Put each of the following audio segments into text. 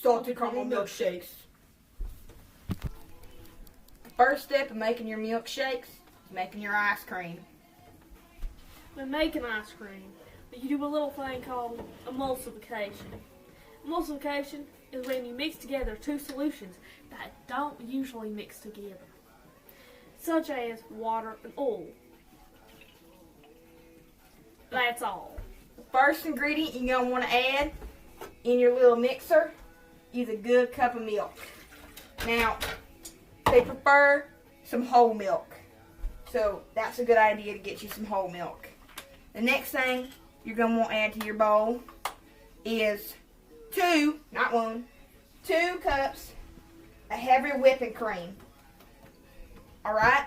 salted caramel milkshakes. The first step of making your milkshakes is making your ice cream. When making ice cream, you do a little thing called emulsification. Emulsification is when you mix together two solutions that don't usually mix together, such as water and oil. That's all. The first ingredient you're going to want to add in your little mixer is a good cup of milk. Now, they prefer some whole milk, so that's a good idea to get you some whole milk. The next thing you're going to want to add to your bowl is 2 cups of heavy whipping cream. Alright?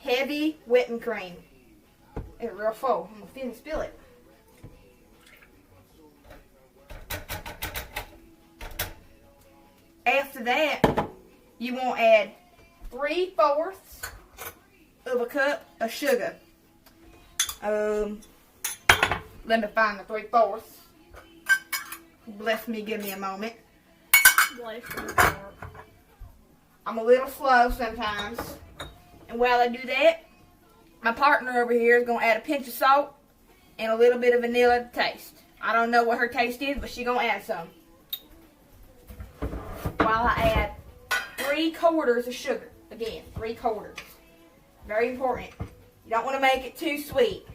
Heavy whipping cream. It's real full. I'm going to spill it. After that, you want to add 3/4 of a cup of sugar. Let me find the 3/4. Bless me, give me a moment. Bless your heart. I'm a little slow sometimes. And while I do that, my partner over here is going to add a pinch of salt and a little bit of vanilla to taste. I don't know what her taste is, but she's going to add some. While I add 3/4 of sugar. Again, 3/4. Very important. You don't want to make it too sweet.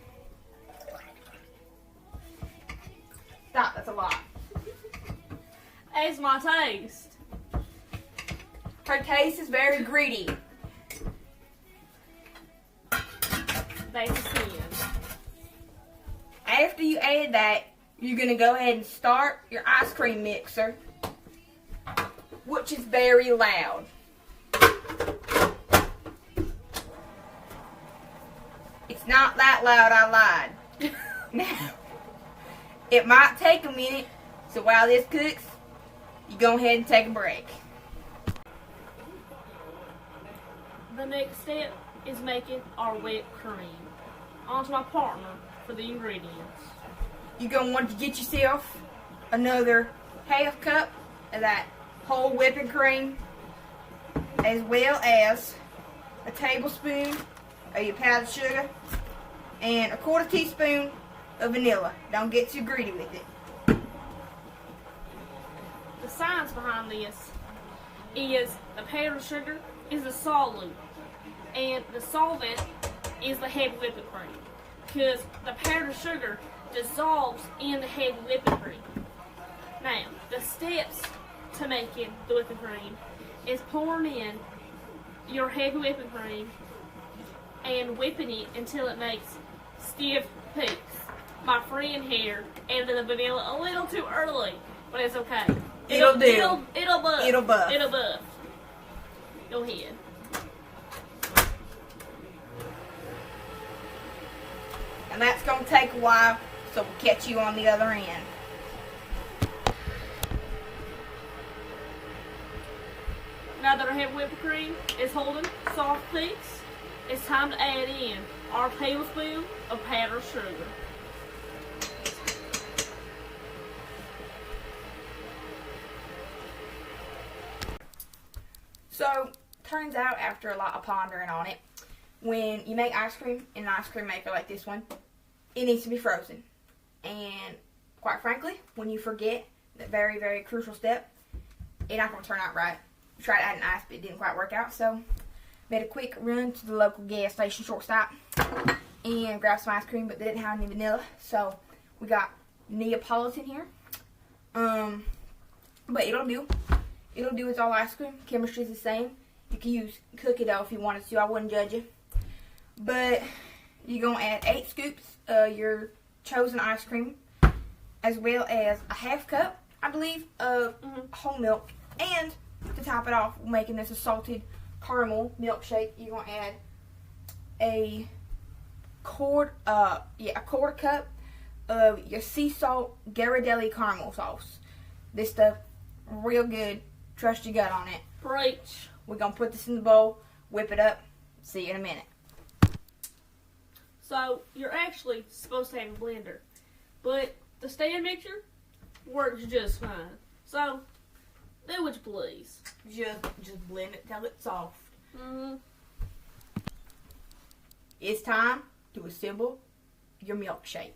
Stop, that's a lot. As my taste. Her taste is very greedy. That's a sin. After you add that, you're going to go ahead and start your ice cream mixer, which is very loud. It's not that loud, I lied. Now, it might take a minute, so while this cooks, you go ahead and take a break. The next step is making our whipped cream. On to my partner for the ingredients. You're going to want to get yourself another 1/2 cup of that whole whipping cream, as well as a tablespoon of your powdered sugar and a 1/4 teaspoon of vanilla. Don't get too greedy with it. The science behind this is the powdered sugar is the solute, and the solvent is the heavy whipping cream, because the powdered sugar dissolves in the heavy whipping cream. Now, the steps to making the whipping cream is pouring in your heavy whipping cream and whipping it until it makes stiff peaks. My friend here added the vanilla a little too early, but it's okay. It'll do. It'll buff. It'll buff. It'll buff. Go ahead. And that's going to take a while, so we'll catch you on the other end. Now that our heavy whipping cream is holding soft peaks, it's time to add in our tablespoon of powdered sugar. So, turns out after a lot of pondering on it, when you make ice cream in an ice cream maker like this one, it needs to be frozen. And quite frankly, when you forget that very, very crucial step, it's not going to turn out right. We tried adding ice, but it didn't quite work out, so made a quick run to the local gas station shortstop and grabbed some ice cream, but they didn't have any vanilla, so we got Neapolitan here. But it'll do. It'll do. It's all ice cream. Chemistry's the same. You can use cookie dough if you wanted to. I wouldn't judge you. But you're going to add 8 scoops of your chosen ice cream, as well as a 1/2 cup, I believe, of whole milk. And to top it off, making this a salted caramel milkshake, you're going to add a quarter cup of your sea salt Ghirardelli caramel sauce. This stuff, real good. Trust your gut on it. Preach. We're going to put this in the bowl, whip it up. See you in a minute. So, you're actually supposed to have a blender, but the stand mixer works just fine. So, Do what you please. Just blend it till it's soft. Mm-hmm. It's time to assemble your milkshake.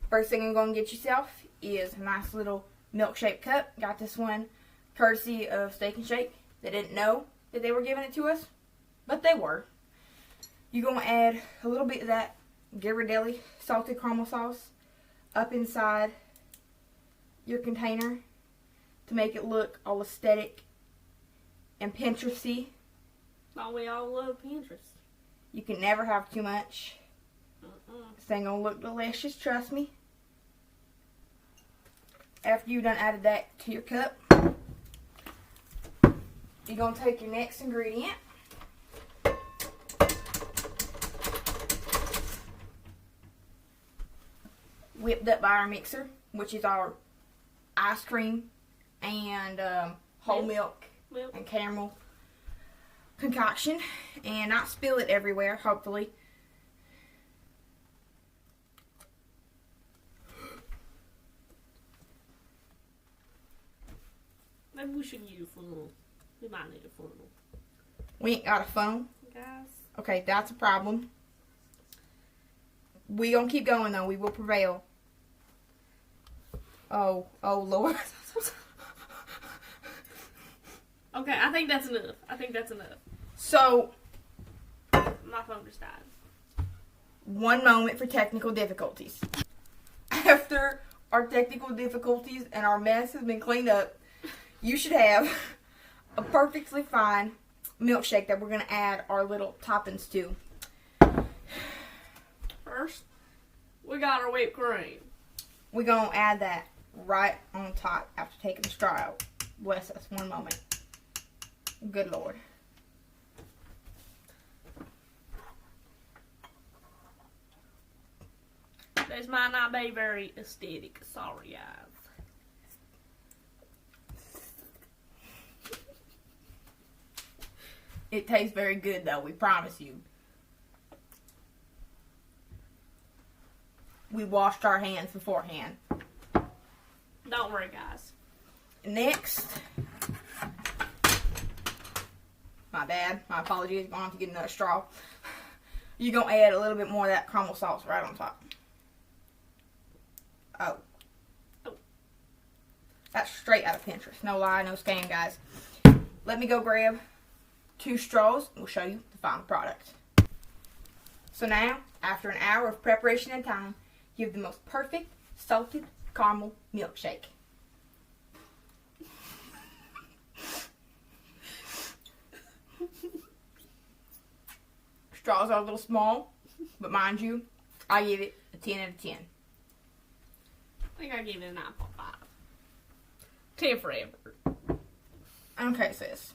First thing you're going to get yourself is a nice little milkshake cup. Got this one courtesy of Steak and Shake. They didn't know that they were giving it to us, but they were. You're going to add a little bit of that Ghirardelli salted caramel sauce up inside your container to make it look all aesthetic and Pinteresty. Oh, we all love Pinterest. You can never have too much. This thing gonna look delicious, trust me. After you've done added that to your cup, you're gonna take your next ingredient. Whipped up by our mixer, which is our ice cream and whole milk and caramel concoction, and not spill it everywhere, hopefully. Maybe we should use a funnel. We might need a funnel. We ain't got a funnel. Guys. Okay, that's a problem. We gonna keep going though. We will prevail. Oh Lord. Okay, I think that's enough. So, My phone just died. one moment for technical difficulties. After our technical difficulties and our mess has been cleaned up, you should have a perfectly fine milkshake that we're going to add our little toppings to. First, we got our whipped cream. We're going to add that right on top after taking the straw out. Bless us. One moment. Good Lord. This might not be very aesthetic. Sorry, guys. It tastes very good though, we promise you. We washed our hands beforehand. Don't worry, guys. Next, my bad, my apologies, I'm going to have to get another straw. You're going to add a little bit more of that caramel sauce right on top. Oh. That's straight out of Pinterest. No lie, no scam, guys. Let me go grab 2 straws and we'll show you the final product. So now, after an hour of preparation and time, you have the most perfect salted caramel milkshake. Straws are a little small, but mind you, I give it a 10 out of 10. I think I give it a 9.5. 10 forever. Okay, sis.